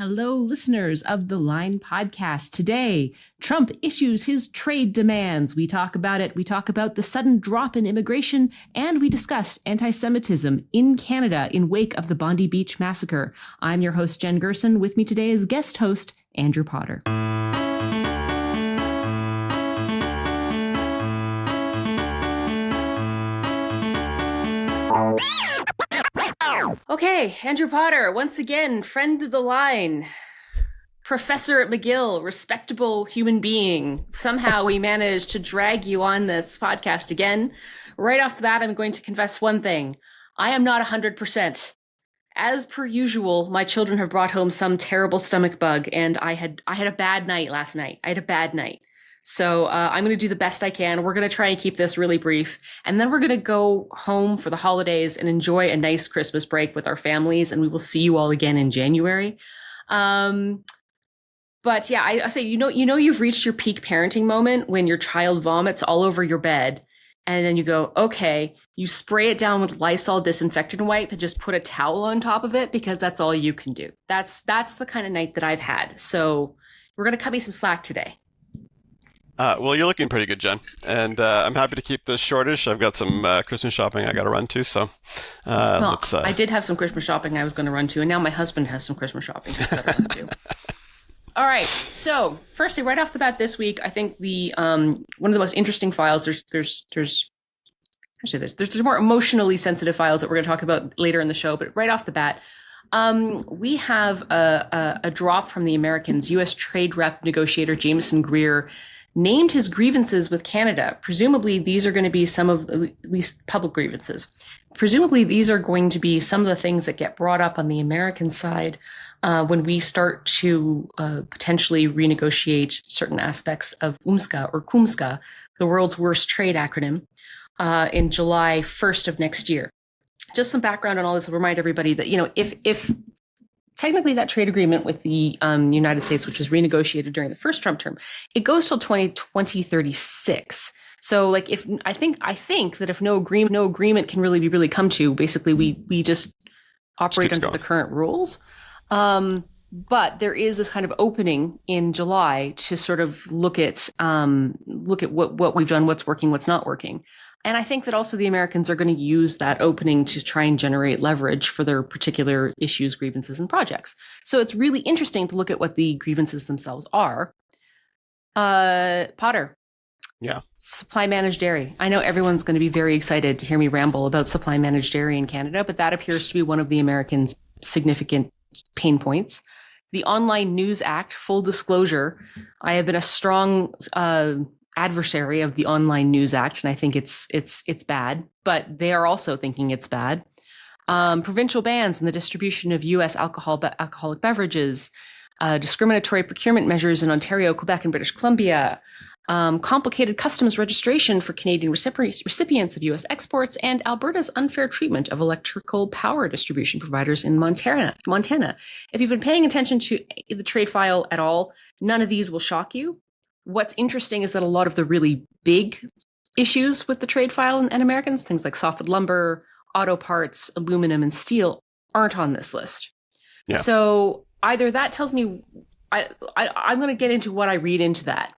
Hello, listeners of the Line podcast. Today, Trump issues his trade demands. We talk about it. We talk about the sudden drop in immigration, and we discuss anti-Semitism in Canada in wake of the Bondi Beach massacre. I'm your host, Jen Gerson. With me today is guest host, Andrew Potter. Okay, Andrew Potter, once again, friend of the line, professor at McGill, respectable human being. Somehow we managed to drag you on this podcast again. Right off the bat, I'm going to confess one thing. I am not 100%. As per usual, my children have brought home some terrible stomach bug, and I had a bad night last night. I had a bad night. So I'm going to do the best I can. We're going to try and keep this really brief. And then we're going to go home for the holidays and enjoy a nice Christmas break with our families. And we will see you all again in January. But yeah, I say, you've reached your peak parenting moment when your child vomits all over your bed. And then you go, okay, you spray it down with Lysol disinfectant wipe and just put a towel on top of it because that's all you can do. That's the kind of night that I've had. So we're going to cut me some slack today. Well, you're looking pretty good, Jen, and I'm happy to keep this shortish. I've got some Christmas shopping I got to run to, so I did have some Christmas shopping I was going to run to, and now my husband has some Christmas shopping he's got to run to. All right, so firstly, right off the bat this week, I think the one of the most interesting files. There's more emotionally sensitive files that we're going to talk about later in the show, but right off the bat. We have a drop from the Americans. U.S. Trade Rep negotiator Jamieson Greer named his grievances with Canada. Presumably, these are going to be some of, at least public grievances. Presumably, these are going to be some of the things that get brought up on the American side when we start to potentially renegotiate certain aspects of UMSCA or CUMSCA, the world's worst trade acronym, in July 1st of next year. Just some background on all this. I'll remind everybody that, if technically that trade agreement with the United States, which was renegotiated during the first Trump term, it goes till 2036. So I think that if no agreement can really come to, basically we just operate under the current rules. But there is this kind of opening in July to sort of look at what we've done, what's working, what's not working. And I think that also the Americans are going to use that opening to try and generate leverage for their particular issues, grievances, and projects. So it's really interesting to look at what the grievances themselves are. Potter. Yeah. Supply managed dairy. I know everyone's going to be very excited to hear me ramble about supply managed dairy in Canada, but that appears to be one of the Americans' significant pain points. The Online News Act, full disclosure, I have been a strong adversary of the Online News Act, and I think it's bad, but they are also thinking it's bad. Provincial bans on the distribution of U.S. alcoholic beverages, discriminatory procurement measures in Ontario, Quebec, and British Columbia, complicated customs registration for Canadian recipients of U.S. exports, and Alberta's unfair treatment of electrical power distribution providers in Montana. If you've been paying attention to the trade file at all, none of these will shock you. What's interesting is that a lot of the really big issues with the trade file and Americans, things like softwood lumber, auto parts, aluminum, and steel, aren't on this list. Yeah. So either that tells me, I'm going to get into what I read into that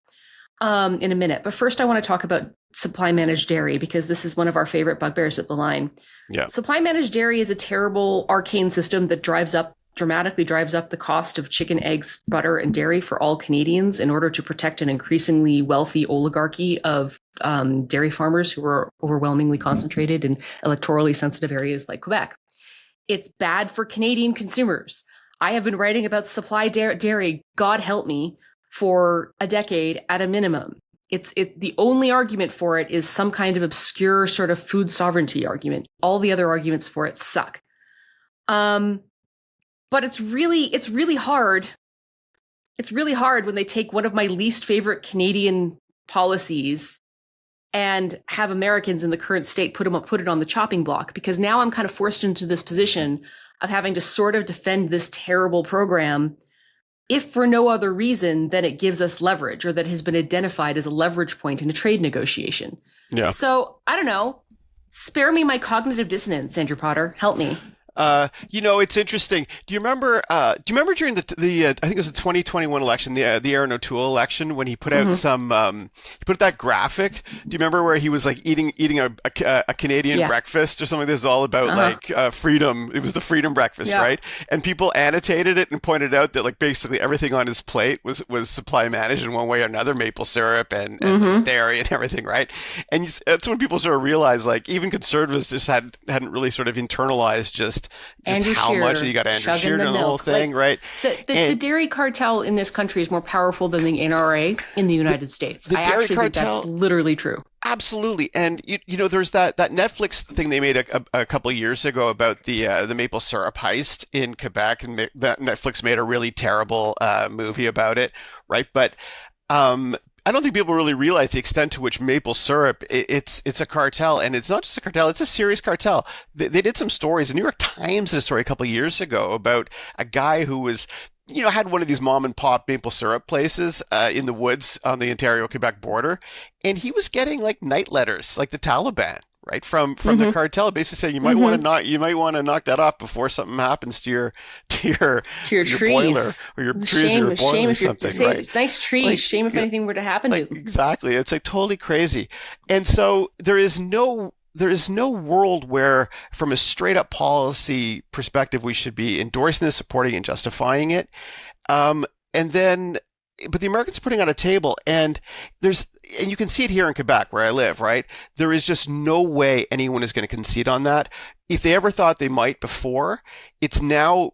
in a minute. But first, I want to talk about supply managed dairy, because this is one of our favorite bugbears at the line. Yeah. Supply managed dairy is a terrible arcane system that dramatically drives up the cost of chicken, eggs, butter, and dairy for all Canadians in order to protect an increasingly wealthy oligarchy of dairy farmers who are overwhelmingly concentrated in electorally sensitive areas like Quebec. It's bad for Canadian consumers. I have been writing about supply dairy, God help me, for a decade at a minimum. The only argument for it is some kind of obscure sort of food sovereignty argument. All the other arguments for it suck. But it's really hard. It's really hard when they take one of my least favorite Canadian policies and have Americans in the current state put it on the chopping block, because now I'm kind of forced into this position of having to sort of defend this terrible program, if for no other reason than it gives us leverage, or that has been identified as a leverage point in a trade negotiation. Yeah. So I don't know. Spare me my cognitive dissonance, Andrew Potter. Help me. It's interesting. Do you remember during the I think it was the 2021 election, the Aaron O'Toole election, when he put out Hmm. some he put that graphic? Do you remember where he was like eating a Canadian Yeah. breakfast or something? This is all about Uh-huh. like freedom. It was the freedom breakfast, Yeah. right? And people annotated it and pointed out that like basically everything on his plate was supply managed in one way or another, maple syrup and Hmm. dairy and everything, right? And that's when people sort of realize like even conservatives just hadn't really sort of internalized just Andrew how much, and you Scheer got Andrew chugging Scheer the doing the whole milk. thing, Like right? the And dairy cartel in this country is more powerful than the NRA in the the United States. the I dairy actually think that's cartel, literally true. absolutely. And there's that Netflix thing they made a couple of years ago about the maple syrup heist in Quebec, and that Netflix made a really terrible movie about it, right? But I don't think people really realize the extent to which maple syrup it's a cartel, and it's not just a cartel; it's a serious cartel. They did some stories. The New York Times did a story a couple of years ago about a guy who was. Had one of these mom and pop maple syrup places in the woods on the Ontario-Quebec border, and he was getting like night letters, like the Taliban, right, from the Hmm. cartel, basically saying Hmm. you might want to knock that off before something happens to your to your To your your boiler trees. or your trees or your Shame boiler or if you're something, say right? nice trees. Like Shame if anything were to happen to like them. exactly, it's like totally crazy. And so there is no world where, from a straight up policy perspective, we should be endorsing this, supporting and justifying it. Um, and then, but the Americans are putting on a table, and there's, and you can see it here in Quebec where I live, right? There is just no way anyone is going to concede on that. If they ever thought they might before, it's now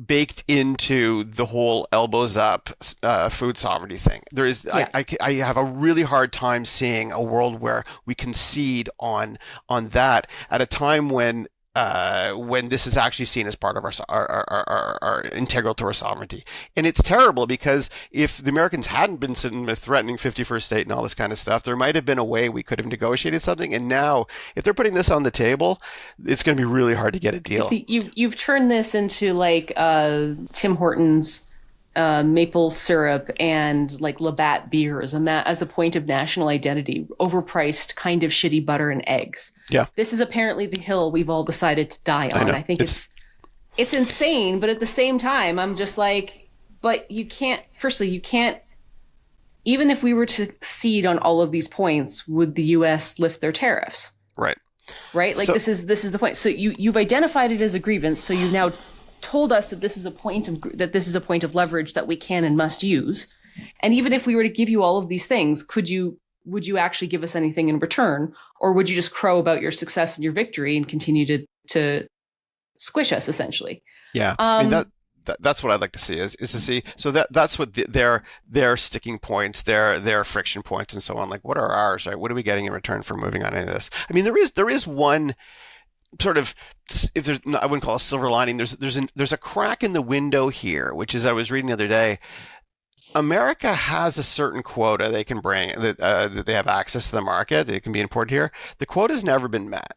baked into the whole elbows up food sovereignty thing. There is, Yeah. I have a really hard time seeing a world where we concede on that at a time when this is actually seen as part of our integral to our sovereignty. And it's terrible because if the Americans hadn't been sitting with threatening 51st state and all this kind of stuff, there might have been a way we could have negotiated something. And now, if they're putting this on the table, it's going to be really hard to get a deal. You've turned this into like Tim Hortons maple syrup and like Labatt beer as a point of national identity, overpriced kind of shitty butter and eggs. Yeah, This is apparently the hill we've all decided to die I on. know. I think it's insane, but at the same time, I'm just like, but you can't. Firstly, you can't. Even if we were to cede on all of these points, would the U.S. lift their tariffs? Right. Right? Like So this is the point. So you've identified it as a grievance. So you've now told us that this is a point of leverage that we can and must use. And even if we were to give you all of these things, would you actually give us anything in return, or would you just crow about your success and your victory and continue to squish us essentially? yeah, I mean Um, that's what I'd like to see is to see. So that's what their sticking points, their friction points, and so on. Like, what are ours? Right? What are we getting in return for moving on into this? I mean, there is one sort of, if there's, I wouldn't call it a silver lining. There's a crack in the window here, which is, I was reading the other day. America has a certain quota they can bring, that they have access to the market that can be imported here. The quota has never been met,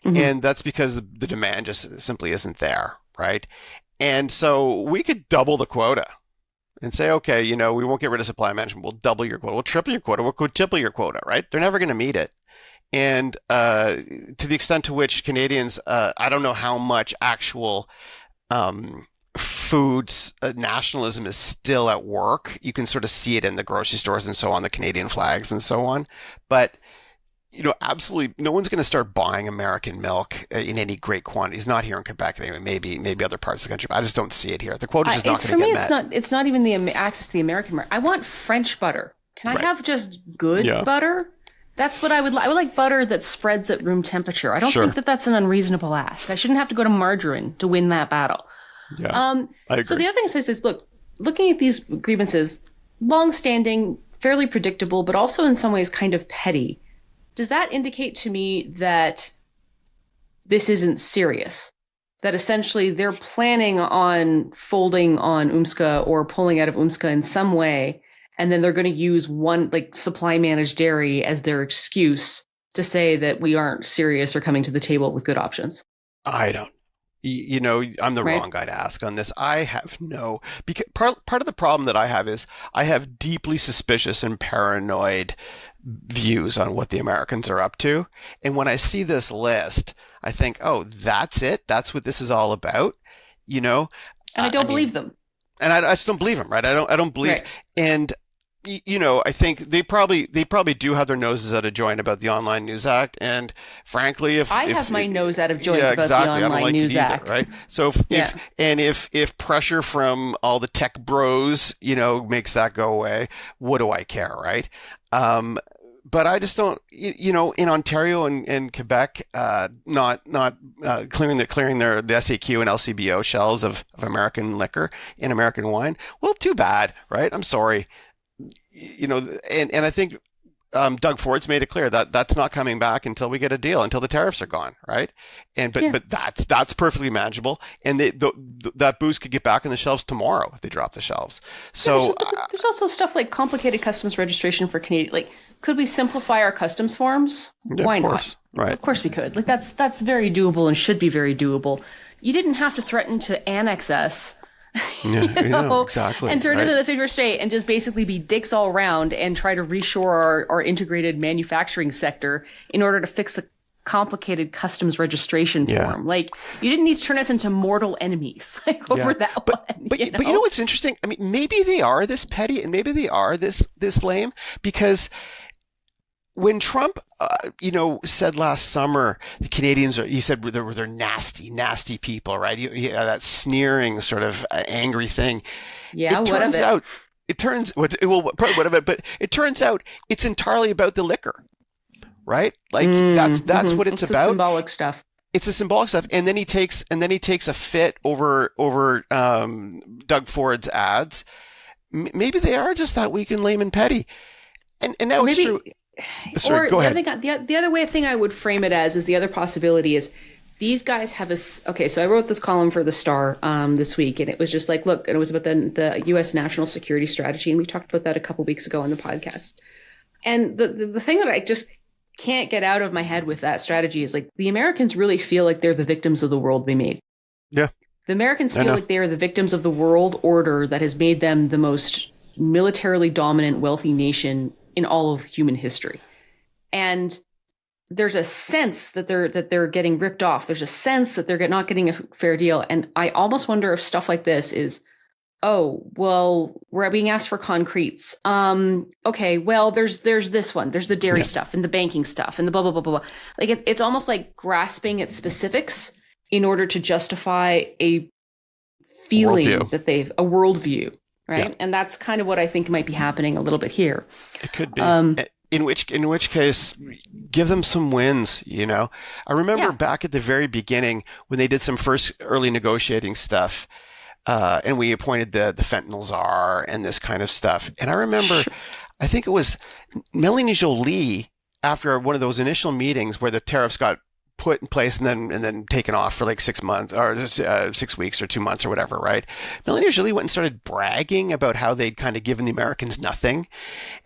mhm. and that's because the demand just simply isn't there, right? And so we could double the quota and say, okay, we won't get rid of supply management. We'll double your quota. We'll triple your quota. We'll quadruple your quota, right? They're never going to meet it. And to the extent to which Canadians, I don't know how much actual foods nationalism is still at work. You can sort of see it in the grocery stores and so on, the Canadian flags and so on. But absolutely, no one's going to start buying American milk in any great quantities. Not here in Quebec, anyway. Maybe other parts of the country, but I just don't see it here. The quota's just not It's going for to me. get met. It's not even the access to the American market. I want French butter. Can I Right? have just good Yeah. butter? That's what I would like. I would like butter that spreads at room temperature. I don't Sure. think that that's an unreasonable ask. I shouldn't have to go to margarine to win that battle. Yeah. Um, I so agree. the other thing says is, look, looking at these grievances, long-standing, fairly predictable, but also in some ways kind of petty. Does that indicate to me that this isn't serious? That essentially they're planning on folding on UMSCA or pulling out of UMSCA in some way, and then they're going to use one like supply managed dairy as their excuse to say that we aren't serious or coming to the table with good options, I don't. I'm the right? wrong guy to ask on this. I have no, because part of the problem that I have is I have deeply suspicious and paranoid views on what the Americans are up to. And when I see this list, I think, oh, that's it. That's what this is all about. You know, And I don't believe them. And I just don't believe them, right? I don't believe. Right. And you know, I think they probably do have their noses out of joint about the Online News Act. And frankly, if I have my nose out of joint yeah, about exactly. the I don't Online like News it either, Act. right? So if pressure from all the tech bros, you know, makes that go away, what do I care, right? But I just don't, you know, in Ontario and Quebec, not clearing the SAQ and LCBO shelves of American liquor and American wine. Well, too bad, right? I'm sorry. You know, and I think Doug Ford's made it clear that that's not coming back until we get a deal, until the tariffs are gone, right? And but that's perfectly manageable, and that booze could get back on the shelves tomorrow if they drop the shelves. So there's also stuff like complicated customs registration for Canadian. Like, could we simplify our customs forms? Yeah, Why of course. not? Right. Of course we could. Like, that's very doable and should be very doable. You didn't have to threaten to annex us. Yeah, you know, exactly. And turn right. into the figure state and just basically be dicks all around and try to reshore our integrated manufacturing sector in order to fix a complicated customs registration form. Like, you didn't need to turn us into mortal enemies over that one. But you know what's interesting? I mean, maybe they are this petty and maybe they are this lame, because when Trump, you know, said last summer, the Canadians he said they're nasty, nasty people, right? He had that sneering sort of angry thing. Yeah, it turns out it's entirely about the liquor, right? Like that's what it's about. Symbolic stuff. It's a symbolic stuff, and then he takes a fit over Doug Ford's ads. Maybe they are just that weak and lame and petty, and now it's true. Sorry, go ahead. The other thing I would frame it as is the other possibility is these guys have okay, so I wrote this column for the Star this week, and it was just like, look, and it was about the U.S. national security strategy, and we talked about that a couple weeks ago on the podcast. And the thing that I just can't get out of my head with that strategy is, like, the Americans really feel like they're the victims of the world they made. Yeah. The Americans feel like they are the victims of the world order that has made them the most militarily dominant, wealthy nation in all of human history. And there's a sense that they're getting ripped off. There's a sense that they're not getting a fair deal. And I almost wonder if stuff like this is, oh, well, we're being asked for concretes. Okay, well, there's this one. There's the dairy stuff and the banking stuff and the blah, blah, blah, blah, blah. Like, it's almost like grasping at specifics in order to justify a feeling that they've a worldview. Right. Yeah. And that's kind of what I think might be happening a little bit here. It could be. In which case, give them some wins, you know. I remember back at the very beginning when they did some first early negotiating stuff, and we appointed the fentanyl czar and this kind of stuff. And I remember, I think it was Melanie Jolie, after one of those initial meetings where the tariffs got put in place and then taken off for like 6 months or 6 weeks or 2 months or whatever, right? Melanie Jolie went and started bragging about how they'd kind of given the Americans nothing.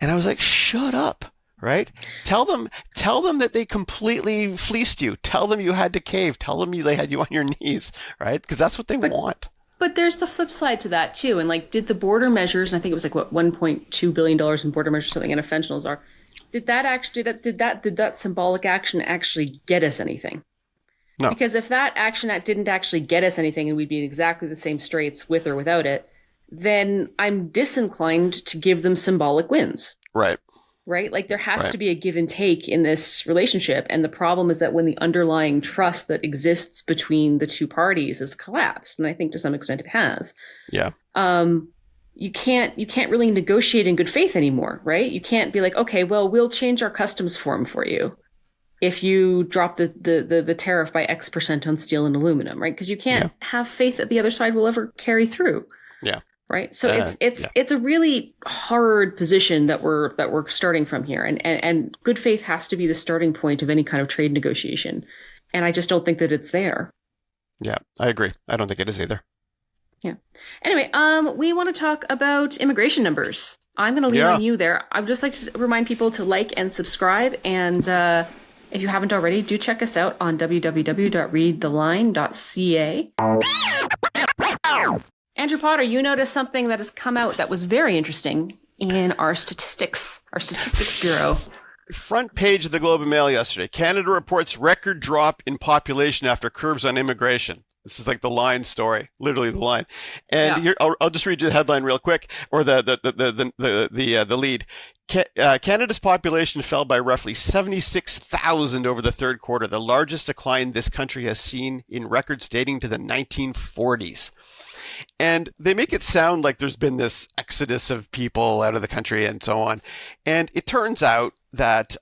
And I was like, shut up, right? Tell them that they completely fleeced you. Tell them you had to cave. Tell them they had you on your knees, right? Because that's what they want. But there's the flip side to that too. And like, did the border measures, and I think it was like what, $1.2 billion in border measures, something, and a fentanyl czar, did that symbolic action actually get us anything? No. Because if that action didn't actually get us anything and we'd be in exactly the same straits with or without it, then I'm disinclined to give them symbolic wins. Right. Right? Like, there has to be a give and take in this relationship. And the problem is that when the underlying trust that exists between the two parties has collapsed, and I think to some extent it has. Yeah. You can't really negotiate in good faith anymore, right? You can't be like, okay, well, we'll change our customs form for you if you drop the tariff by X% on steel and aluminum, right? Because you can't have faith that the other side will ever carry through. Yeah. Right. So it's a really hard position that we're starting from here, and good faith has to be the starting point of any kind of trade negotiation, and I just don't think that it's there. Yeah, I agree. I don't think it is either. Yeah. Anyway, we want to talk about immigration numbers. I'm going to lean on you there. I'd just like to remind people to like and subscribe. And if you haven't already, do check us out on www.readtheline.ca. Andrew Potter, you noticed something that has come out that was very interesting in our statistics bureau. Front page of the Globe and Mail yesterday. Canada reports record drop in population after curbs on immigration. This is like the line story, literally the line. And Yeah. here, I'll just read you the headline real quick, or the lead. Canada's population fell by roughly 76,000 over the third quarter, the largest decline this country has seen in records dating to the 1940s. And they make it sound like there's been this exodus of people out of the country and so on. And it turns out that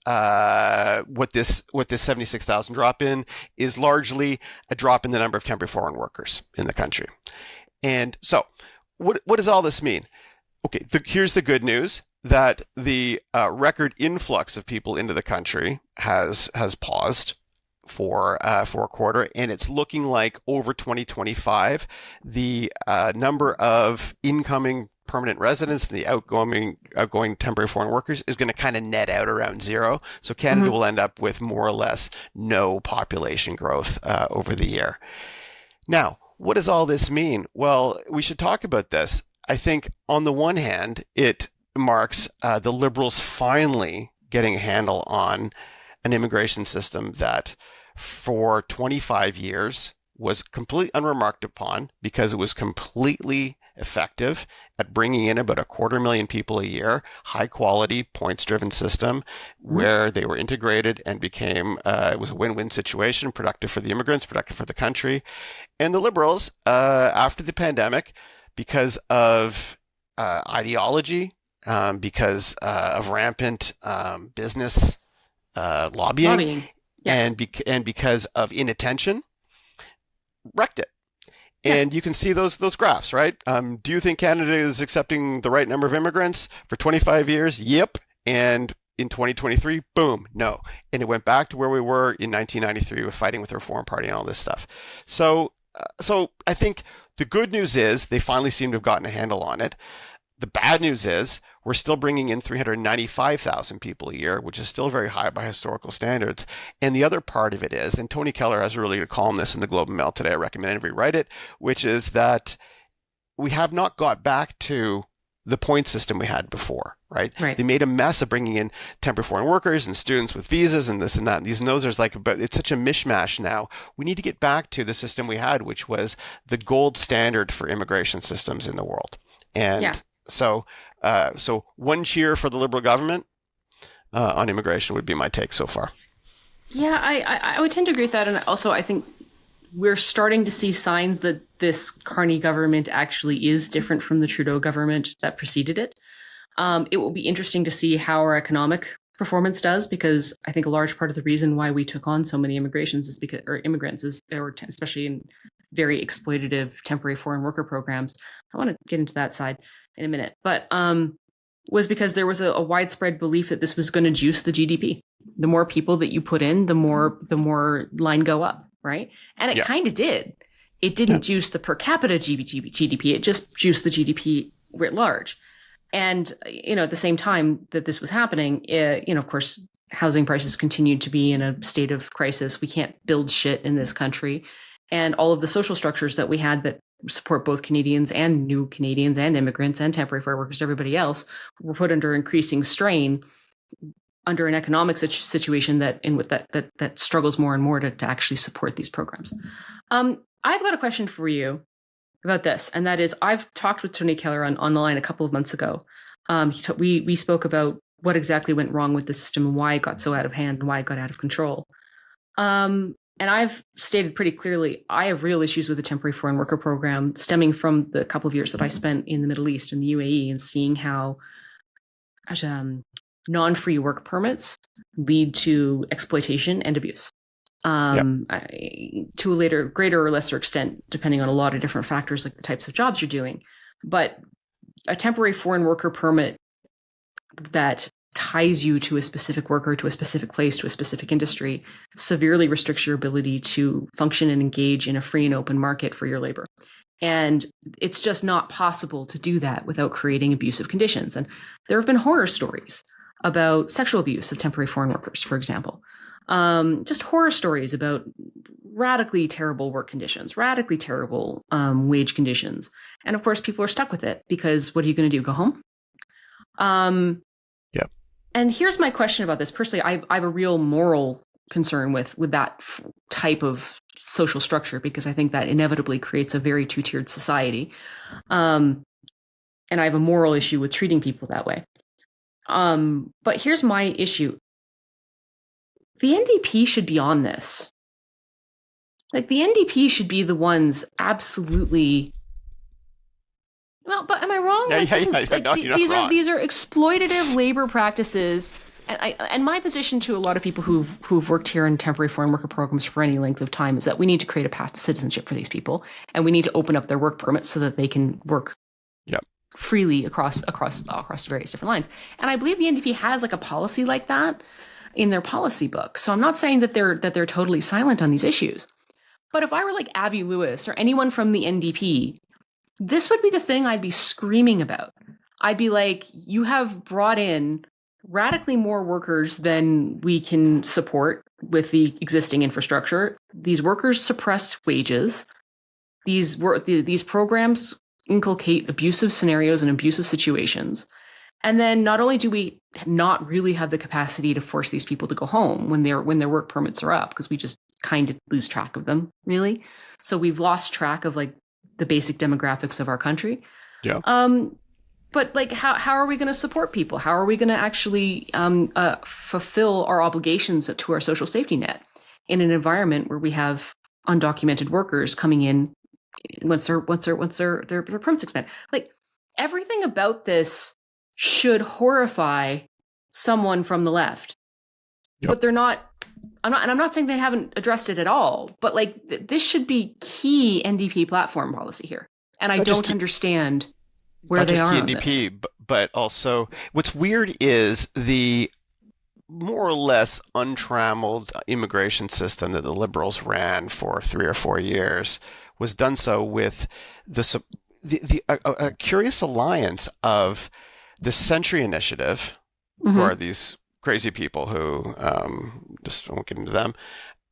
what this 76,000 drop in is largely a drop in the number of temporary foreign workers in the country. And so what does all this mean? Okay, here's the good news, that the record influx of people into the country has paused for a quarter, and it's looking like over 2025, the number of incoming permanent residents and the outgoing temporary foreign workers is going to kind of net out around zero. So Canada will end up with more or less no population growth over the year. Now, what does all this mean? Well, we should talk about this. I think on the one hand, it marks the Liberals finally getting a handle on an immigration system that for 25 years was completely unremarked upon because it was completely effective at bringing in about 250,000 people a year, high quality, points driven system where they were integrated and became, it was a win-win situation, productive for the immigrants, productive for the country. And the Liberals, after the pandemic, because of ideology, because of rampant business lobbying. Yeah. And because of inattention, wrecked it. And you can see those graphs, right? Do you think Canada is accepting the right number of immigrants for 25 years? Yep. And in 2023, boom, no. And it went back to where we were in 1993 with fighting with the Reform Party and all this stuff. So I think the good news is they finally seem to have gotten a handle on it. The bad news is we're still bringing in 395,000 people a year, which is still very high by historical standards. And the other part of it is, and Tony Keller has a really good column in the Globe and Mail today, I recommend everybody write it, which is that we have not got back to the point system we had before, right? They made a mess of bringing in temporary foreign workers and students with visas and this and that and these and those. But it's such a mishmash now. We need to get back to the system we had, which was the gold standard for immigration systems in the world. And so one cheer for the Liberal government on immigration would be my take so far. Yeah, I would tend to agree with that. And also, I think we're starting to see signs that this Carney government actually is different from the Trudeau government that preceded it. It will be interesting to see how our economic performance does, because I think a large part of the reason why we took on so many immigrants is especially in very exploitative temporary foreign worker programs. I want to get into that side in a minute, but was because there was a widespread belief that this was going to juice the GDP. The more people that you put in, the more line go up, right? And it kind of did. It didn't juice the per capita GDP. It just juiced the GDP writ large. And at the same time that this was happening, of course, housing prices continued to be in a state of crisis. We can't build shit in this country, and all of the social structures that we had that support both Canadians and new Canadians and immigrants and temporary foreign workers, everybody else, were put under increasing strain under an economic situation that struggles more and more to actually support these programs. I've got a question for you about this, and that is, I've talked with Tony Keller on the line a couple of months ago. We spoke about what exactly went wrong with the system and why it got so out of hand and why it got out of control. And I've stated pretty clearly, I have real issues with the temporary foreign worker program stemming from the couple of years that I spent in the Middle East and the UAE and seeing how non-free work permits lead to exploitation and abuse. To a greater or lesser extent, depending on a lot of different factors like the types of jobs you're doing. But a temporary foreign worker permit that ties you to a specific worker, to a specific place, to a specific industry, severely restricts your ability to function and engage in a free and open market for your labor. And it's just not possible to do that without creating abusive conditions. And there have been horror stories about sexual abuse of temporary foreign workers, for example. Just horror stories about radically terrible work conditions, radically terrible wage conditions. And of course, people are stuck with it because what are you going to do? Go home? And here's my question about this. Personally, I have a real moral concern with that type of social structure, because I think that inevitably creates a very two-tiered society. And I have a moral issue with treating people that way. But here's my issue. The NDP should be on this. Like, the NDP should be the ones absolutely. Well, but am I wrong? These are exploitative labor practices. And my position to a lot of people who've worked here in temporary foreign worker programs for any length of time is that we need to create a path to citizenship for these people, and we need to open up their work permits so that they can work freely across various different lines. And I believe the NDP has like a policy like that in their policy book. So I'm not saying that they're totally silent on these issues. But if I were like Abby Lewis or anyone from the NDP, this would be the thing I'd be screaming about. I'd be like, you have brought in radically more workers than we can support with the existing infrastructure. These workers suppress wages. These programs inculcate abusive scenarios and abusive situations. And then not only do we not really have the capacity to force these people to go home when their work permits are up, because we just kind of lose track of them, really. So we've lost track of like the basic demographics of our country. Yeah. But like, how are we going to support people? How are we going to actually fulfill our obligations to our social safety net in an environment where we have undocumented workers coming in once their permits expand? Like, everything about this should horrify someone from the left, but they're not. I'm not saying they haven't addressed it at all, but like, this should be key NDP platform policy here, and I don't understand where they are on this. NDP, but also what's weird is the more or less untrammeled immigration system that the Liberals ran for 3 or 4 years was done so with a curious alliance of the Century Initiative, who are these crazy people who just won't get into them.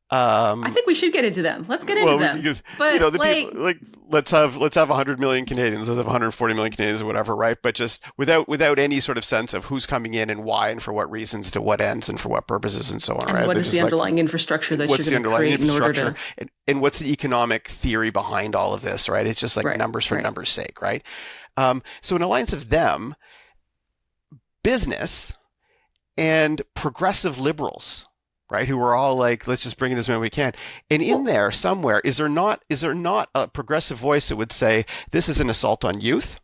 I think we should get into them. Let's get into them. But people, let's have 100 million Canadians, let's have 140 million Canadians or whatever, right? But just without any sort of sense of who's coming in and why and for what reasons, to what ends and for what purposes and so on, and right? What is the underlying infrastructure that you're going to create in order to... And what's the economic theory behind all of this, right? It's just like numbers for numbers' sake, right? So an alliance of them, business, and progressive liberals, right, who are all like, let's just bring in as many as we can. And in there somewhere, is there not a progressive voice that would say, this is an assault on youth,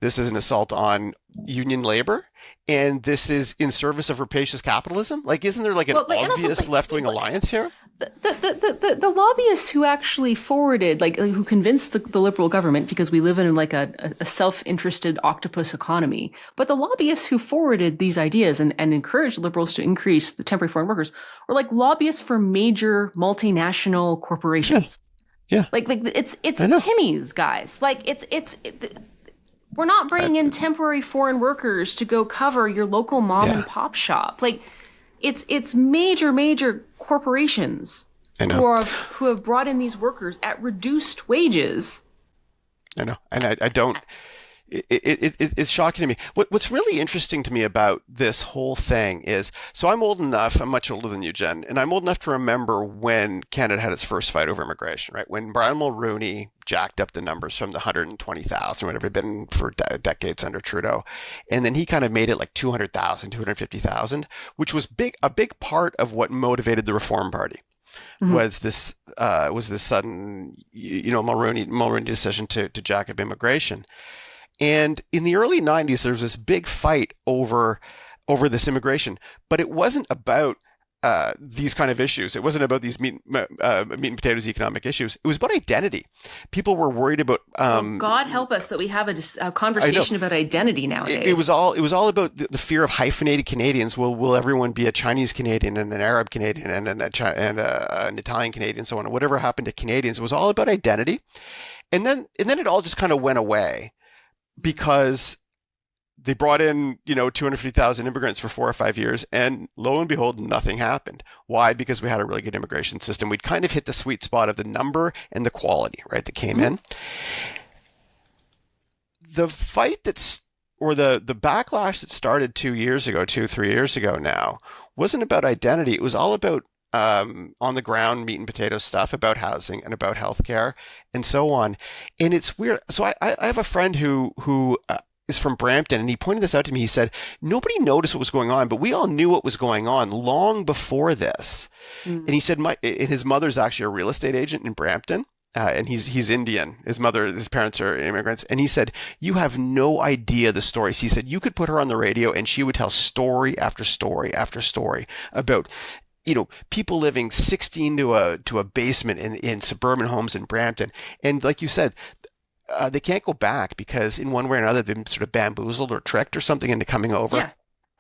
this is an assault on union labor, and this is in service of rapacious capitalism? Like, isn't there like an obvious left-wing alliance here? The lobbyists who actually forwarded, who convinced the Liberal government, because we live in like a self-interested octopus economy, but the lobbyists who forwarded these ideas and encouraged Liberals to increase the temporary foreign workers were like lobbyists for major multinational corporations. Yeah. Like it's Timmy's, guys. Like we're not bringing in temporary foreign workers to go cover your local mom and pop shop. Like, it's major corporations who have brought in these workers at reduced wages. I know, and I don't. It's shocking to me. What's really interesting to me about this whole thing is, so I'm old enough, I'm much older than you, Jen, and I'm old enough to remember when Canada had its first fight over immigration, right? When Brian Mulroney jacked up the numbers from the 120,000, whatever it had been for decades under Trudeau, and then he kind of made it like 200,000, 250,000, which was a big part of what motivated the Reform Party. Was this sudden, Mulroney decision to jack up immigration. And in the early 90s, there was this big fight over this immigration, but it wasn't about these kind of issues. It wasn't about these meat and potatoes economic issues. It was about identity. People were worried about. God help us that we have a conversation about identity nowadays. It was all about the fear of hyphenated Canadians. Will everyone be a Chinese Canadian and an Arab Canadian and an Italian Canadian, so on? Whatever happened to Canadians, it was all about identity, and then it all just kind of went away, because they brought in, 250,000 immigrants for 4 or 5 years, and lo and behold, nothing happened. Why? Because we had a really good immigration system. We'd kind of hit the sweet spot of the number and the quality, right, that came in. The fight that's the backlash that started 3 years ago now wasn't about identity. It was all about on the ground meat and potato stuff about housing and about healthcare and so on. And it's weird. So I have a friend who is from Brampton, and he pointed this out to me. He said, nobody noticed what was going on, but we all knew what was going on long before this. And he said, his mother's actually a real estate agent in Brampton. And he's Indian. His parents are immigrants. And he said, you have no idea the stories. He said, you could put her on the radio and she would tell story after story after story about, people living 16 to a basement in suburban homes in Brampton. And like you said, they can't go back because in one way or another, they've been sort of bamboozled or tricked or something into coming over. Yeah.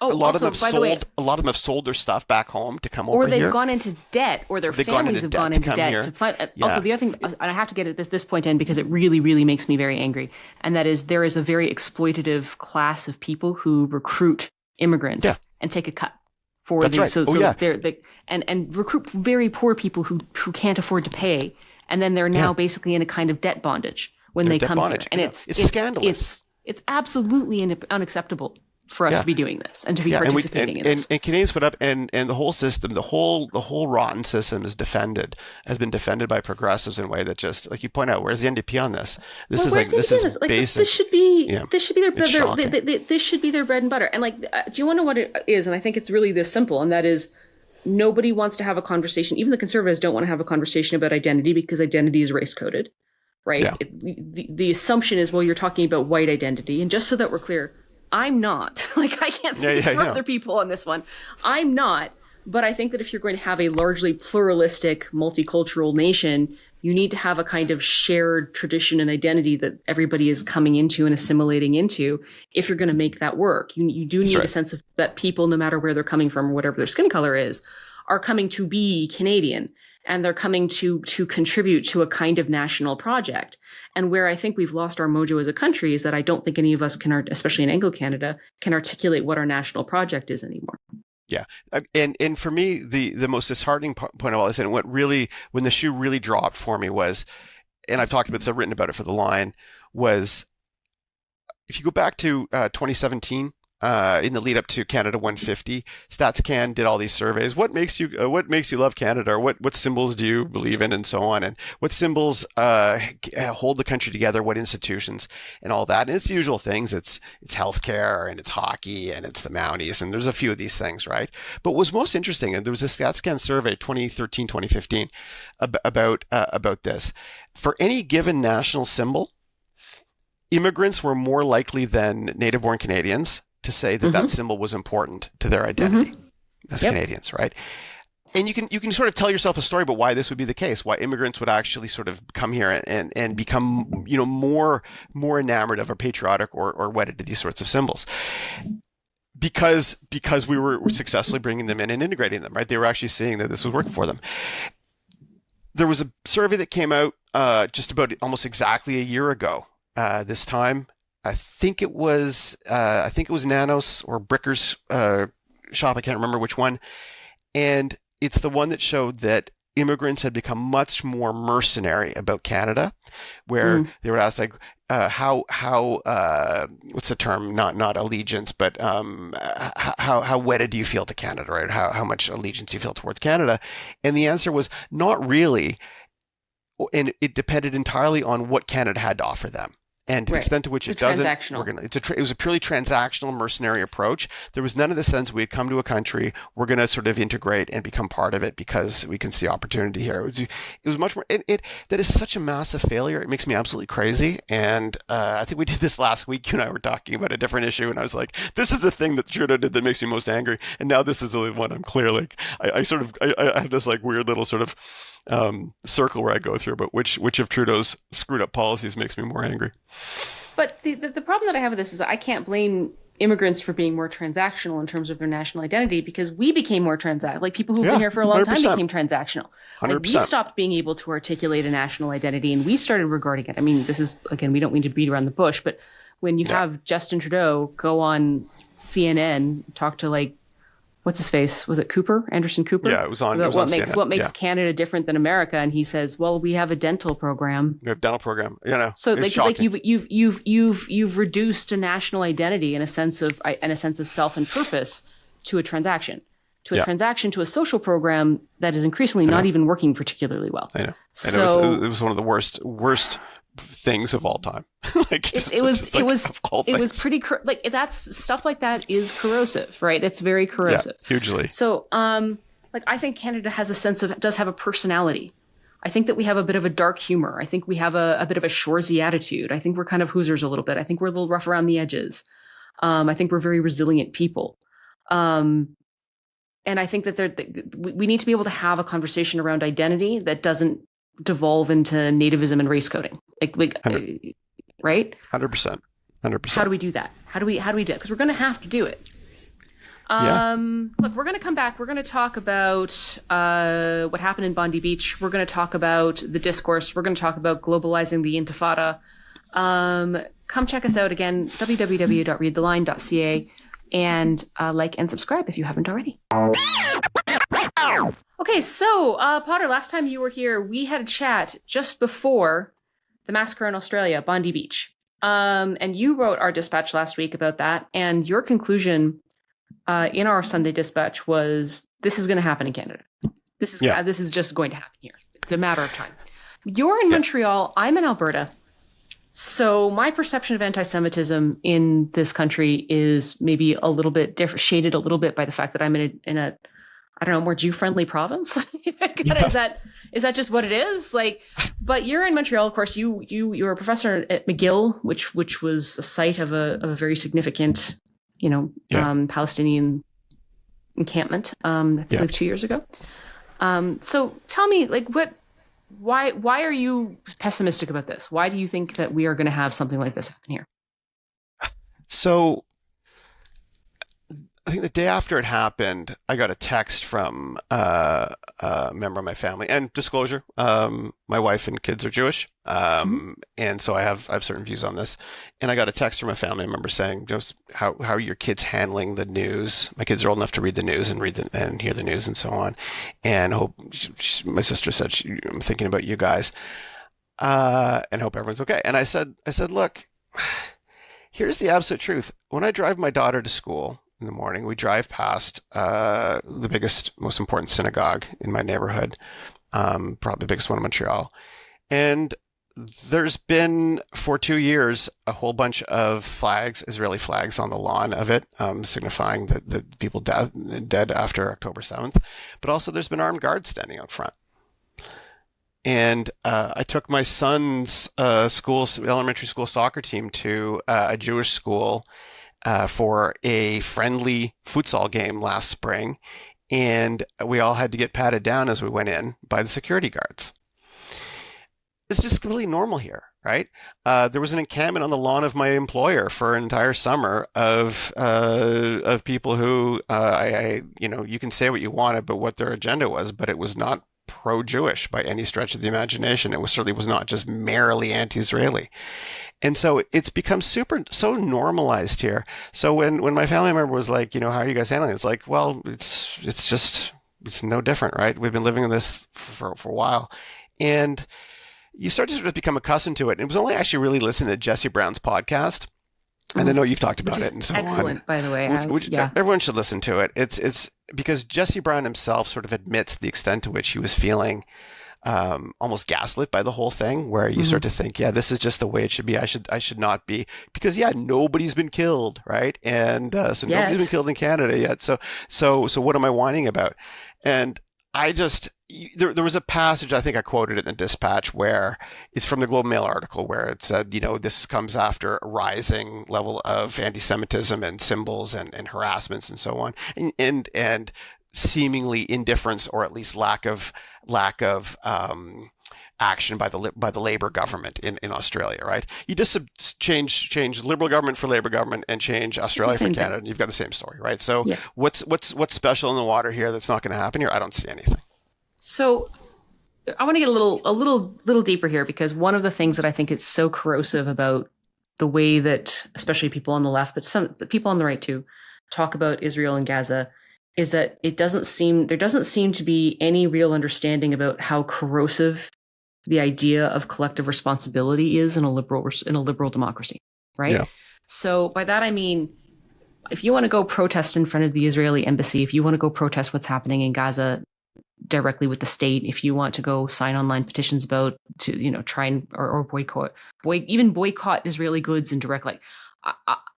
A lot of them have sold their stuff back home to come over here. Or they've gone into debt, or their families have gone into debt to find. Also, the other thing, and I have to get at this point in because it really, really makes me very angry, and that is there is a very exploitative class of people who recruit immigrants and take a cut for these. Right. They're and recruit very poor people who can't afford to pay, and then they're now basically in a kind of debt bondage when they come here, and it's scandalous. It's absolutely unacceptable for us to be doing this and to be participating in this. And Canadians put up, and the whole system, the whole rotten system has been defended by progressives in a way that just, like you point out, where's the NDP on this? This is basic. This should be this should be their bread and butter. And do you want to know what it is? And I think it's really this simple, and that is nobody wants to have a conversation. Even the Conservatives don't want to have a conversation about identity because identity is race coded, right? Yeah. The assumption is, well, you're talking about white identity. And just so that we're clear, I'm not. I can't speak for other people on this one. I'm not. But I think that if you're going to have a largely pluralistic, multicultural nation, you need to have a kind of shared tradition and identity that everybody is coming into and assimilating into if you're going to make that work. You do need a sense of that people, no matter where they're coming from or whatever their skin color is, are coming to be Canadian. And they're coming to contribute to a kind of national project. And where I think we've lost our mojo as a country is that I don't think any of us can, especially in Anglo-Canada, can articulate what our national project is anymore. Yeah. And for me, the most disheartening point of all this, and when the shoe really dropped for me was, and I've talked about this, I've written about it for The Line, was if you go back to 2017, in the lead up to Canada 150, StatsCan did all these surveys. What makes you love Canada, or what symbols do you believe in, and so on, and what symbols hold the country together, what institutions, and all that. And it's the usual things. It's healthcare, and it's hockey, and it's the Mounties, and there's a few of these things, right? But what was most interesting, and there was a StatsCan survey 2013, 2015 about this. For any given national symbol, immigrants were more likely than native-born Canadians to say that that symbol was important to their identity as Canadians, right? And you can sort of tell yourself a story about why this would be the case, why immigrants would actually sort of come here and become, more enamored of or patriotic or wedded to these sorts of symbols. Because we were successfully bringing them in and integrating them, right? They were actually seeing that this was working for them. There was a survey that came out just about almost exactly a year ago this time. I think it was Nanos or Bricker's shop. I can't remember which one. And it's the one that showed that immigrants had become much more mercenary about Canada, where they would ask how what's the term? Not allegiance, but how wedded do you feel to Canada, right? How much allegiance do you feel towards Canada? And the answer was not really, and it depended entirely on what Canada had to offer them. And to the extent to which it doesn't, it was a purely transactional, mercenary approach. There was none of the sense we had come to a country, we're going to sort of integrate and become part of it because we can see opportunity here. It was much more. That is such a massive failure. It makes me absolutely crazy. And I think we did this last week. You and I were talking about a different issue, and I was like, "This is the thing that Trudeau did that makes me most angry." And now this is the one I'm clear. I have this weird little sort of circle where I go through, but which of Trudeau's screwed up policies makes me more angry. But the problem that I have with this is I can't blame immigrants for being more transactional in terms of their national identity, because we became more transactional. People who've been here for a long 100%. Time became transactional. 100%. We stopped being able to articulate a national identity, and we started regarding it. I mean, this is, again, we don't mean to beat around the bush, but when you have Justin Trudeau go on CNN, talk to what's his face? Was it Cooper? Anderson Cooper? Yeah, it was on CNN. What makes Canada different than America? And he says, well, we have a dental program. We have a dental program. So like you've reduced a national identity in a sense of self and purpose to a transaction. To a transaction, to a social program that is increasingly not even working particularly well. I know. So and it was one of the worst things of all time. It was pretty like that's stuff like that is corrosive, right? It's very corrosive. Yeah, hugely. So like I think Canada does have a personality. I think that we have a bit of a dark humor. I think we have a bit of a shoresy attitude. I think we're kind of Hoosiers a little bit. I think we're a little rough around the edges. I think we're very resilient people. And I think that we need to be able to have a conversation around identity that doesn't devolve into nativism and race coding. Right? 100%. How do we do that? How do we do it? Because we're going to have to do it. Look, we're going to come back. We're going to talk about what happened in Bondi Beach. We're going to talk about the discourse. We're going to talk about globalizing the Intifada. Come check us out again, www.readtheline.ca. And like and subscribe if you haven't already. Okay, so Potter, last time you were here, we had a chat just before the massacre in Australia, Bondi Beach. And you wrote our dispatch last week about that. And your conclusion in our Sunday dispatch was, this is going to happen in Canada. This is just going to happen here. It's a matter of time. You're in Montreal. I'm in Alberta. So my perception of anti-Semitism in this country is maybe a little bit different, shaded a little bit by the fact that I'm in a I don't know, more Jew-friendly province. Is that just what it is? Like, but you're in Montreal, of course. You're a professor at McGill, which was a site of a very significant, Palestinian encampment. I think 2 years ago. So tell me, like, why are you pessimistic about this? Why do you think that we are going to have something like this happen here? So I think the day after it happened, I got a text from a member of my family. And disclosure, my wife and kids are Jewish, and so I have certain views on this. And I got a text from a family member saying, "Just how are your kids handling the news? My kids are old enough to read the news and hear the news and so on." And my sister said, "I'm thinking about you guys, and hope everyone's okay." And I said, "Look, here's the absolute truth. When I drive my daughter to school in the morning, we drive past the biggest, most important synagogue in my neighborhood, probably the biggest one in Montreal. And there's been, for 2 years, a whole bunch of flags, Israeli flags on the lawn of it, signifying that the people dead after October 7th. But also there's been armed guards standing out front. And I took my son's elementary school soccer team to a Jewish school for a friendly futsal game last spring, and we all had to get patted down as we went in by the security guards. It's just completely normal here, right? There was an encampment on the lawn of my employer for an entire summer of people who, you can say what you wanted, but what their agenda was, but it was not pro-Jewish by any stretch of the imagination. It certainly was not just merely anti-Israeli. And so it's become so normalized here. So when my family member was like, how are you guys handling it? It's like, well, it's no different, right? We've been living in this for a while. And you start to sort of become accustomed to it. And it was only actually really listening to Jesse Brown's podcast. And I know you've talked about it and so excellent, by the way. Everyone should listen to it. It's because Jesse Brown himself sort of admits the extent to which he was feeling almost gaslit by the whole thing, where you start to think, this is just the way it should be. I should not be, because nobody's been killed, right? And so nobody's been killed in Canada yet. So what am I whining about? And there was a passage, I think I quoted it in the dispatch, where it's from the Globe and Mail article, where it said, this comes after a rising level of anti-Semitism and symbols and harassments and so on, and seemingly indifference, or at least lack of action by the Labour government in Australia, right? You just change Liberal government for Labour government and change Australia for Canada, and you've got the same story, right? So what's special in the water here that's not going to happen here? I don't see anything. So I want to get a little deeper here, because one of the things that I think is so corrosive about the way that, especially people on the left, but some people on the right too, talk about Israel and Gaza, is that there doesn't seem to be any real understanding about how corrosive the idea of collective responsibility is in a liberal democracy, right? Yeah. So by that I mean, if you want to go protest in front of the Israeli embassy, if you want to go protest what's happening in Gaza directly with the state, if you want to go sign online petitions about to try and or boycott Israeli goods and direct, like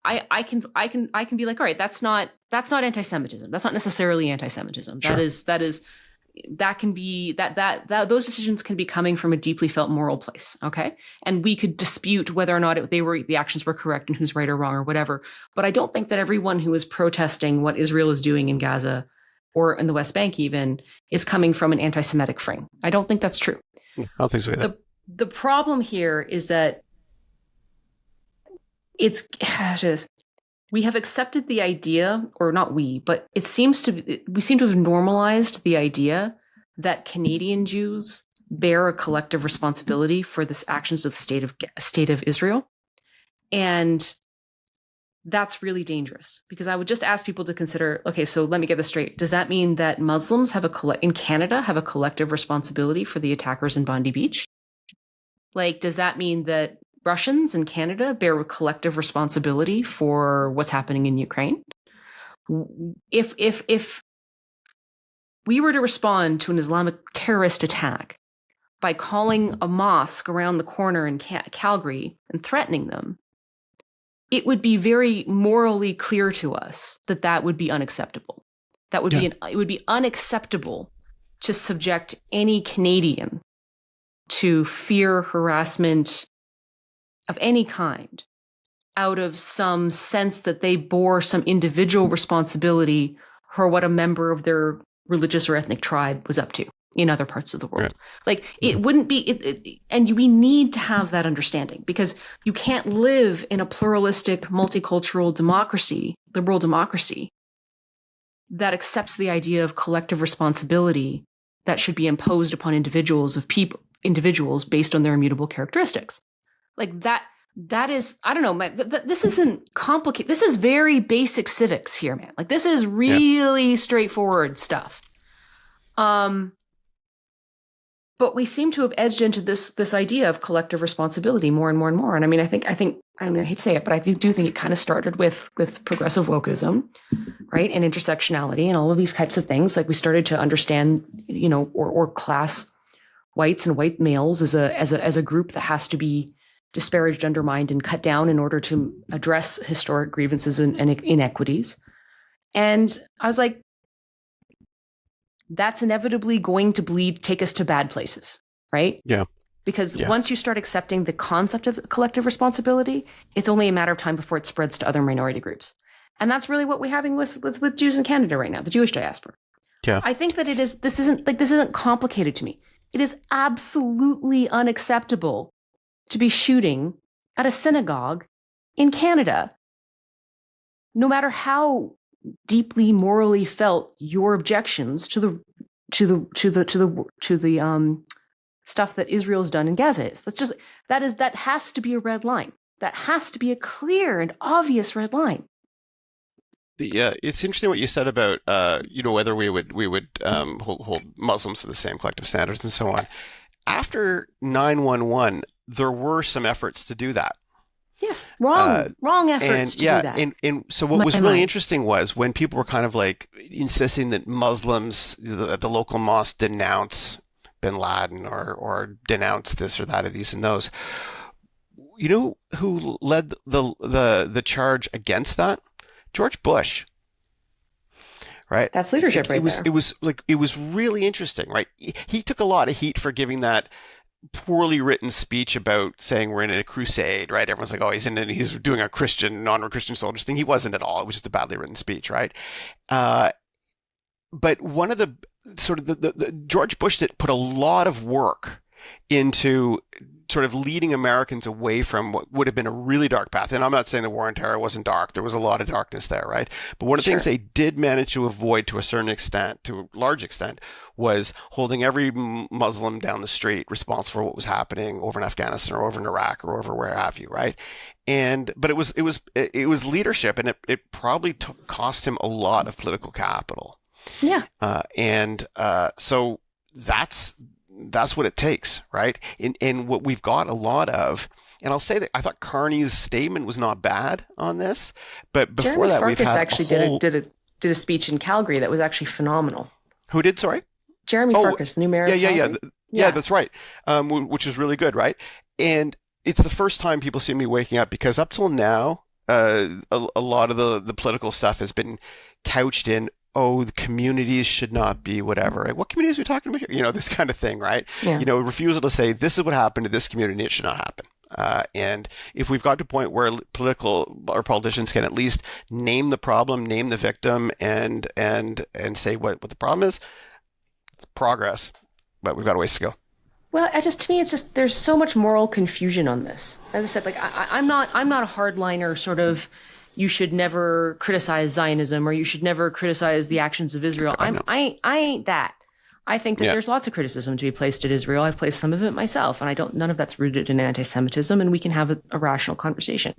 I can be like, all right, that's not anti-Semitism. That's not necessarily anti-Semitism. Sure. That can be that those decisions can be coming from a deeply felt moral place. Okay. And we could dispute whether or not the actions were correct and who's right or wrong or whatever. But I don't think that everyone who is protesting what Israel is doing in Gaza or in the West Bank even is coming from an anti-Semitic frame. I don't think that's true. I don't think so either. The problem here is that we have accepted the idea, or not we, but we seem to have normalized the idea that Canadian Jews bear a collective responsibility for the actions of the state of Israel. And that's really dangerous, because I would just ask people to consider, okay, so let me get this straight. Does that mean that Muslims in Canada have a collective responsibility for the attackers in Bondi Beach? Like, does that mean that Russians in Canada bear a collective responsibility for what's happening in Ukraine? If we were to respond to an Islamic terrorist attack by calling a mosque around the corner in Calgary and threatening them, it would be very morally clear to us that would be unacceptable. It would be unacceptable to subject any Canadian to fear, harassment of any kind out of some sense that they bore some individual responsibility for what a member of their religious or ethnic tribe was up to in other parts of the world. Right. Like, it wouldn't be, and we need to have that understanding, because you can't live in a pluralistic, multicultural democracy, liberal democracy, that accepts the idea of collective responsibility that should be imposed upon individuals based on their immutable characteristics. Like that is, I don't know, this isn't complicated. This is very basic civics here, man. Like, this is really straightforward stuff. But we seem to have edged into this idea of collective responsibility more and more and more. And I mean, I hate to say it, but I do think it kind of started with progressive wokeism, right? And intersectionality and all of these types of things. Like, we started to understand, or class whites and white males as a group that has to be disparaged, undermined, and cut down in order to address historic grievances and inequities. And I was like, that's inevitably going to take us to bad places, right? Yeah. Because once you start accepting the concept of collective responsibility, it's only a matter of time before it spreads to other minority groups. And that's really what we're having with Jews in Canada right now, the Jewish diaspora. Yeah. I think that this isn't complicated to me. It is absolutely unacceptable to be shooting at a synagogue in Canada, no matter how deeply morally felt your objections to the stuff that Israel's done in Gaza is. That has to be a red line. That has to be a clear and obvious red line. It's interesting what you said about whether we would hold Muslims to the same collective standards and so on. After 9/11, there were some efforts to do that. Yes, wrong efforts to do that. And so what was really interesting was when people were kind of like insisting that Muslims, the local mosque, denounce bin Laden or denounce this or that or these and those. You know who led the charge against that? George Bush. Right? That's leadership right there. It was really interesting, right? He took a lot of heat for giving that poorly written speech about saying we're in a crusade, right? Everyone's like, oh, he's doing a non-Christian soldiers thing. He wasn't at all. It was just a badly written speech, right? But one of the sort of the George Bush put a lot of work into sort of leading Americans away from what would have been a really dark path. And I'm not saying the war on terror wasn't dark. There was a lot of darkness there, right? But one of the things they did manage to avoid to a large extent, was holding every Muslim down the street responsible for what was happening over in Afghanistan or over in Iraq or over where have you, right? But it was leadership, and it probably cost him a lot of political capital. Yeah. So that's what it takes, right? And what we've got a lot of, and I'll say that I thought Carney's statement was not bad on this, but before Jeremy that we've Farkas had actually did a speech in Calgary that was actually phenomenal. Who did? Sorry. Jeremy Farkas, new mayor of Calgary. Yeah, that's right. Which is really good, right? And it's the first time people see me waking up, because up till now, a lot of the political stuff has been couched in, oh, the communities should not be whatever. Right? What communities are we talking about here? This kind of thing, right? Yeah. Refusal to say this is what happened to this community, it should not happen. And if we've got to a point where politicians can at least name the problem, name the victim, and say what the problem is, it's progress. But we've got a ways to go. Well, to me, it's just there's so much moral confusion on this. As I said, like I'm not a hardliner sort of. You should never criticize Zionism, or you should never criticize the actions of Israel. I ain't that. I think that there's lots of criticism to be placed at Israel. I've placed some of it myself, and none of that's rooted in anti-Semitism, and we can have a rational conversation.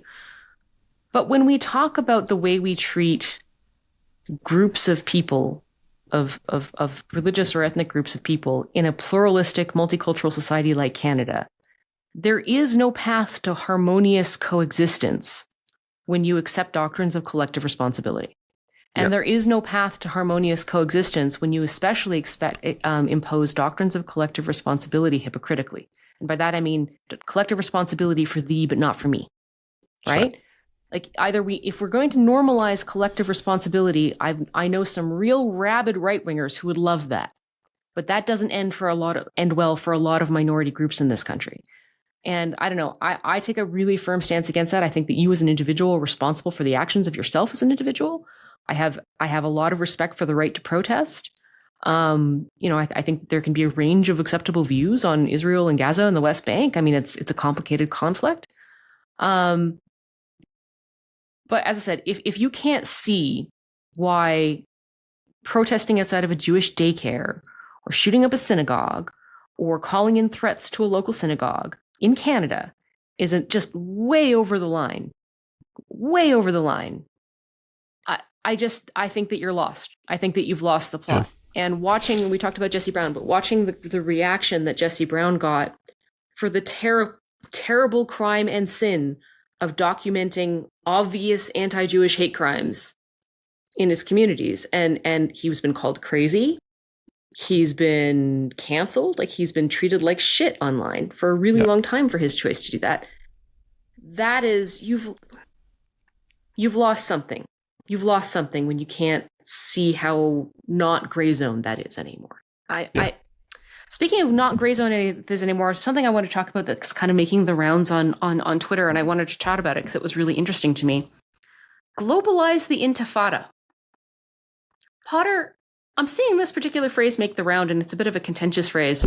But when we talk about the way we treat groups of people, of religious or ethnic groups of people in a pluralistic, multicultural society like Canada, there is no path to harmonious coexistence when you accept doctrines of collective responsibility. And there is no path to harmonious coexistence when you especially impose doctrines of collective responsibility hypocritically. And by that, I mean collective responsibility for thee, but not for me, right? Sure. Like if we're going to normalize collective responsibility, I know some real rabid right-wingers who would love that. But that doesn't end well for a lot of minority groups in this country. And I don't know, I take a really firm stance against that. I think that you as an individual are responsible for the actions of yourself as an individual. I have a lot of respect for the right to protest. I think there can be a range of acceptable views on Israel and Gaza and the West Bank. I mean, it's a complicated conflict. But as I said, if you can't see why protesting outside of a Jewish daycare or shooting up a synagogue or calling in threats to a local synagogue in Canada isn't just way over the line, I think that you're lost. I think that you've lost the plot. Yeah. And we talked about Jesse Brown, but watching the reaction that Jesse Brown got for the terrible crime and sin of documenting obvious anti-Jewish hate crimes in his communities. And he's been called crazy. He's been canceled. Like, he's been treated like shit online for a really long time for his choice to do that. That is, you've lost something. You've lost something when you can't see how not gray zone that is anymore. Speaking of not gray zone anymore, something I want to talk about that's kind of making the rounds on Twitter, and I wanted to chat about it because it was really interesting to me. Globalize the Intifada. Potter, I'm seeing this particular phrase make the round, and it's a bit of a contentious phrase.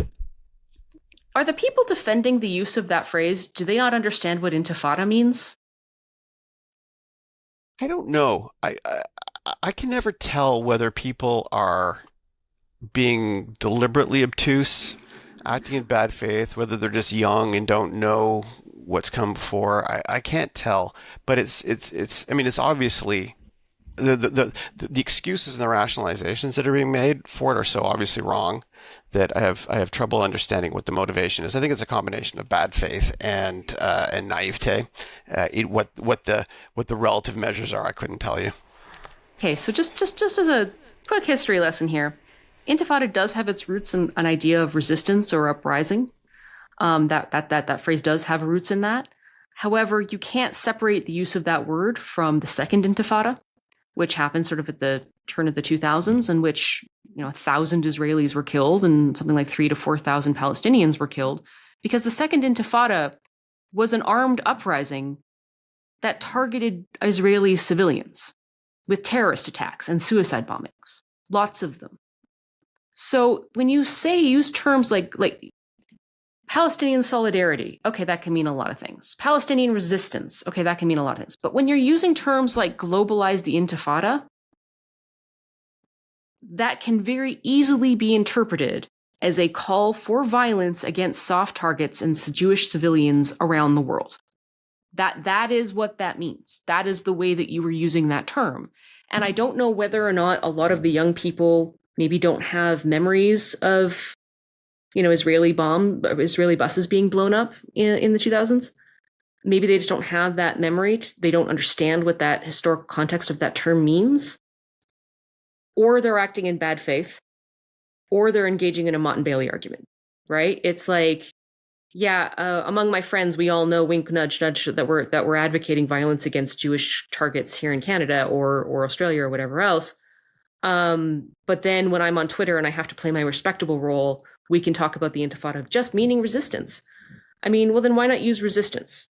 Are the people defending the use of that phrase, do they not understand what Intifada means? I don't know. I can never tell whether people are being deliberately obtuse, acting in bad faith, whether they're just young and don't know what's come before. I can't tell, but it's obviously the excuses and the rationalizations that are being made for it are so obviously wrong that I have trouble understanding what the motivation is. I think it's a combination of bad faith and naivete. What the relative measures are, I couldn't tell you. Okay, so just as a quick history lesson here, Intifada does have its roots in an idea of resistance or uprising. That phrase does have roots in that. However, you can't separate the use of that word from the second Intifada, which happened sort of at the turn of the 2000s, in which 1,000 Israelis were killed and something like 3,000 to 4,000 Palestinians were killed, because the second Intifada was an armed uprising that targeted Israeli civilians with terrorist attacks and suicide bombings, lots of them. So when you use terms like Palestinian solidarity, okay, that can mean a lot of things. Palestinian resistance, okay, that can mean a lot of things. But when you're using terms like globalize the Intifada, that can very easily be interpreted as a call for violence against soft targets and Jewish civilians around the world. That is what that means. That is the way that you were using that term. And I don't know whether or not a lot of the young people maybe don't have memories of, Israeli buses being blown up in the 2000s. Maybe they just don't have that memory. They don't understand what that historical context of that term means. Or they're acting in bad faith, or they're engaging in a Mott and Bailey argument, right? It's like, among my friends, we all know, wink, nudge, nudge, that we're advocating violence against Jewish targets here in Canada or Australia or whatever else. But then when I'm on Twitter and I have to play my respectable role, we can talk about the Intifada just meaning resistance. I mean, well, then why not use resistance?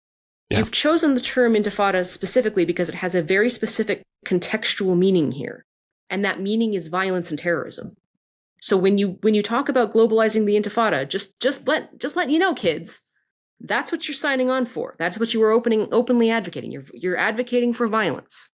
Yeah. You've chosen the term Intifada specifically because it has a very specific contextual meaning here. And that meaning is violence and terrorism. So when you talk about globalizing the Intifada, just let you know, kids, that's what you're signing on for. That's what you were openly advocating. You're advocating for violence.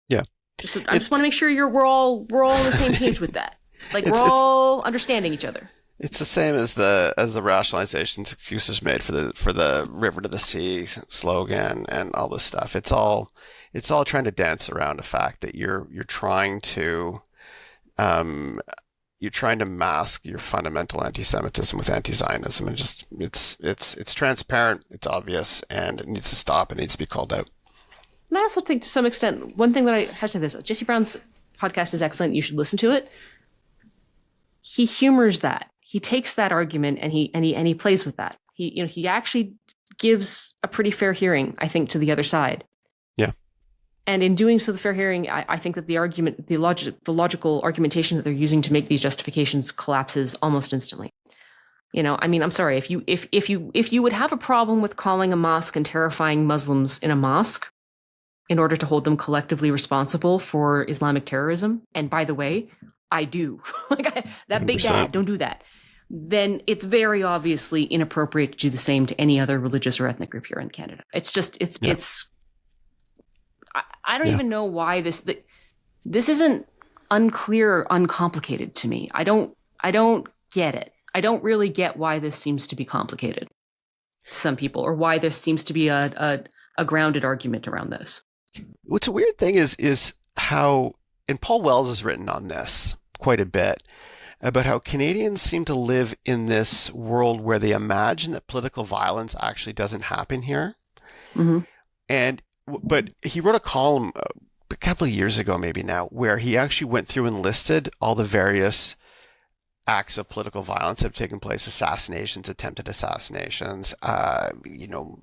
Yeah. I just want to make sure we're all on the same page with that. Like we're all understanding each other. It's the same as the rationalizations, excuses made for the river to the sea slogan and all this stuff. It's all trying to dance around the fact that you're trying to mask your fundamental anti-Semitism with anti-Zionism, and just it's transparent, it's obvious, and it needs to stop. It needs to be called out. And I also think, to some extent, one thing that I have to say this: Jesse Brown's podcast is excellent. You should listen to it. He humors that. He takes that argument and he plays with that. He actually gives a pretty fair hearing, I think, to the other side. Yeah. And in doing so, the fair hearing, I think that the logical argumentation that they're using to make these justifications collapses almost instantly. I mean, I'm sorry, if you would have a problem with calling a mosque and terrifying Muslims in a mosque in order to hold them collectively responsible for Islamic terrorism, and by the way, I do, that big bad, don't do that, then it's very obviously inappropriate to do the same to any other religious or ethnic group here in Canada. It's just, I don't even know why this isn't unclear or uncomplicated to me. I don't get it. I don't really get why this seems to be complicated to some people, or why there seems to be a grounded argument around this. What's a weird thing is how, and Paul Wells has written on this quite a bit, about how Canadians seem to live in this world where they imagine that political violence actually doesn't happen here. Mm-hmm. But he wrote a column a couple of years ago, maybe now, where he actually went through and listed all the various acts of political violence that have taken place: assassinations, attempted assassinations,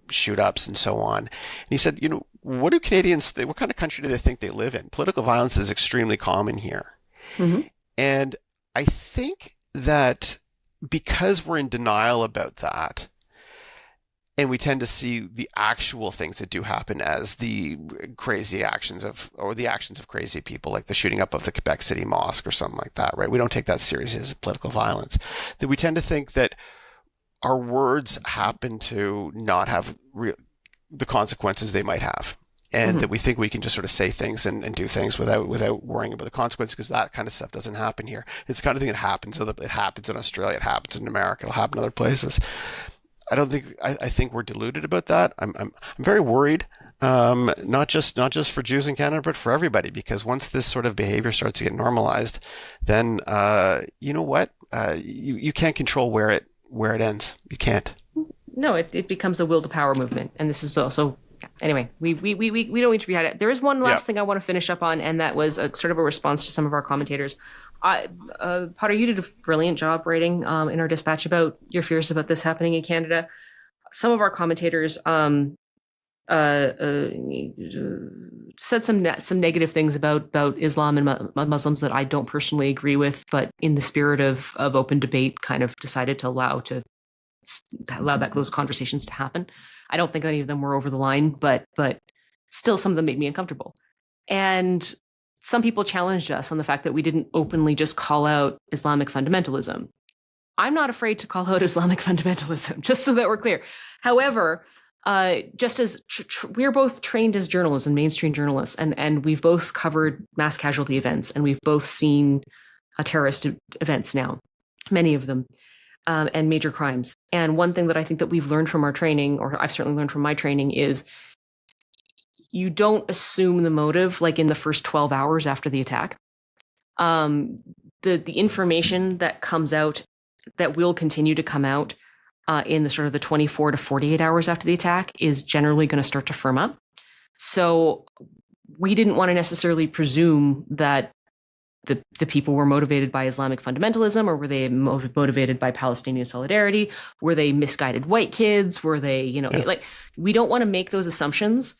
shoot-ups, and so on. And he said, what do Canadians think? What kind of country do they think they live in? Political violence is extremely common here. Mm-hmm. And I think that because we're in denial about that, and we tend to see the actual things that do happen as the crazy actions of crazy people, like the shooting up of the Quebec City Mosque or something like that, right? We don't take that seriously as political violence. That we tend to think that our words happen to not have the consequences they might have. And mm-hmm. that we think we can just sort of say things and do things without worrying about the consequences, because that kind of stuff doesn't happen here. It's the kind of thing that happens. It happens in Australia. It happens in America. It'll happen in other places. I think we're deluded about that. I'm very worried, not just for Jews in Canada, but for everybody, because once this sort of behavior starts to get normalized, then you know what? You can't control where it ends. You can't. No, it becomes a will to power movement, and this is also. Anyway, we don't need to be at it. There is one last thing I want to finish up on, and that was a sort of a response to some of our commentators. Potter, you did a brilliant job writing in our dispatch about your fears about this happening in Canada. Some of our commentators said some negative things about Islam and Muslims that I don't personally agree with, but in the spirit of open debate, kind of decided to allow those conversations to happen. I don't think any of them were over the line, but still some of them made me uncomfortable. And some people challenged us on the fact that we didn't openly just call out Islamic fundamentalism. I'm not afraid to call out Islamic fundamentalism, just so that we're clear. However, just as we're both trained as journalists and mainstream journalists, and we've both covered mass casualty events, and we've both seen terrorist events now, many of them. And major crimes. And one thing that I think that we've learned from our training, or I've certainly learned from my training, is you don't assume the motive like in the first 12 hours after the attack. The information that comes out, that will continue to come out in the sort of the 24 to 48 hours after the attack, is generally going to start to firm up. So we didn't want to necessarily presume that the people were motivated by Islamic fundamentalism, or were they motivated by Palestinian solidarity? Were they misguided white kids? Were they, like, we don't want to make those assumptions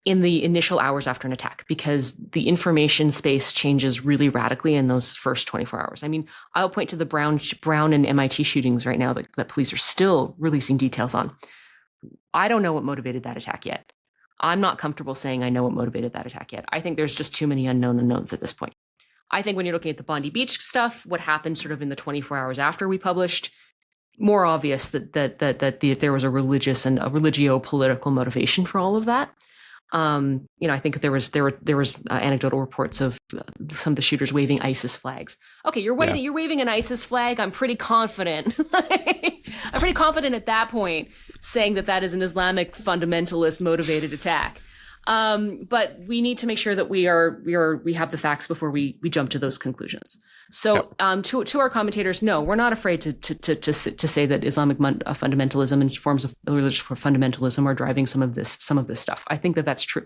in the initial hours after an attack, because the information space changes really radically in those first 24 hours. I mean, I'll point to the Brown and MIT shootings right now that police are still releasing details on. I don't know what motivated that attack yet. I'm not comfortable saying I know what motivated that attack yet. I think there's just too many unknown unknowns at this point. I think when you're looking at the Bondi Beach stuff, what happened sort of in the 24 hours after we published, more obvious that there was a religious and a religio-political motivation for all of that. I think there was anecdotal reports of some of the shooters waving ISIS flags. Okay, you're waving an ISIS flag. I'm pretty confident. I'm pretty confident at that point saying that is an Islamic fundamentalist motivated attack. But we need to make sure that we have the facts before we jump to those conclusions. So, to our commentators, no, we're not afraid to say that Islamic fundamentalism and forms of religious fundamentalism are driving some of this stuff. I think that's true.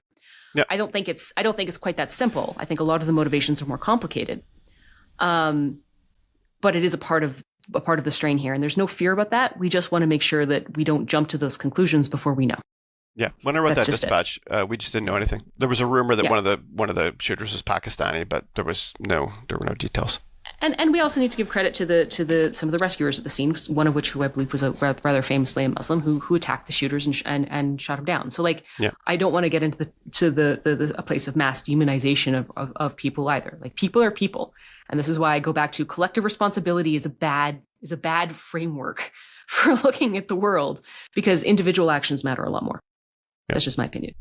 Yep. I don't think it's quite that simple. I think a lot of the motivations are more complicated. But it is a part of the strain here, and there's no fear about that. We just want to make sure that we don't jump to those conclusions before we know. Yeah, when I wrote that dispatch, we just didn't know anything. There was a rumor that one of the shooters was Pakistani, but there were no details. And we also need to give credit to some of the rescuers at the scene, one of which, who I believe was a rather famously a Muslim, who attacked the shooters and shot him down. So I don't want to get into a place of mass demonization of people either. Like, people are people, and this is why I go back to collective responsibility is a bad framework for looking at the world, because individual actions matter a lot more. Yeah. That's just my opinion.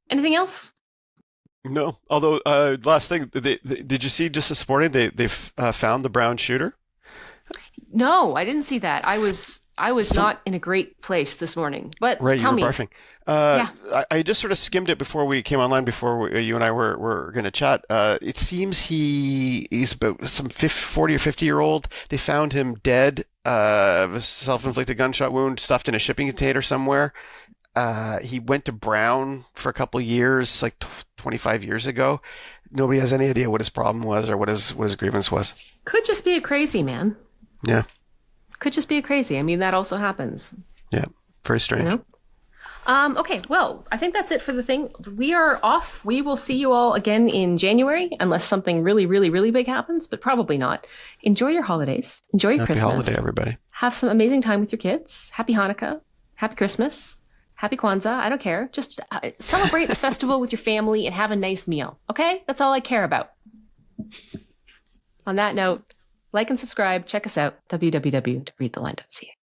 Anything else? No. Although, last thing, did you see just this morning they found the brown shooter? No, I didn't see that. I was not in a great place this morning. But right, tell you were me. barfing. I just sort of skimmed it before we came online, you and I were going to chat. It seems he's about some 40 or 50-year-old. They found him dead, a self-inflicted gunshot wound stuffed in a shipping container somewhere. He went to Brown for a couple of years, like 25 years ago. Nobody has any idea what his problem was or what his grievance was. Could just be a crazy man. Yeah. Could just be a crazy. I mean, that also happens. Yeah. Very strange. Okay, well, I think that's it for the thing. We are off. We will see you all again in January, unless something really, really, really big happens, but probably not. Enjoy your holidays. Enjoy your Christmas. Happy holiday, everybody. Have some amazing time with your kids. Happy Hanukkah. Happy Christmas. Happy Kwanzaa. I don't care. Just celebrate the festival with your family and have a nice meal. Okay? That's all I care about. On that note, like and subscribe. Check us out. www.readtheline.ca.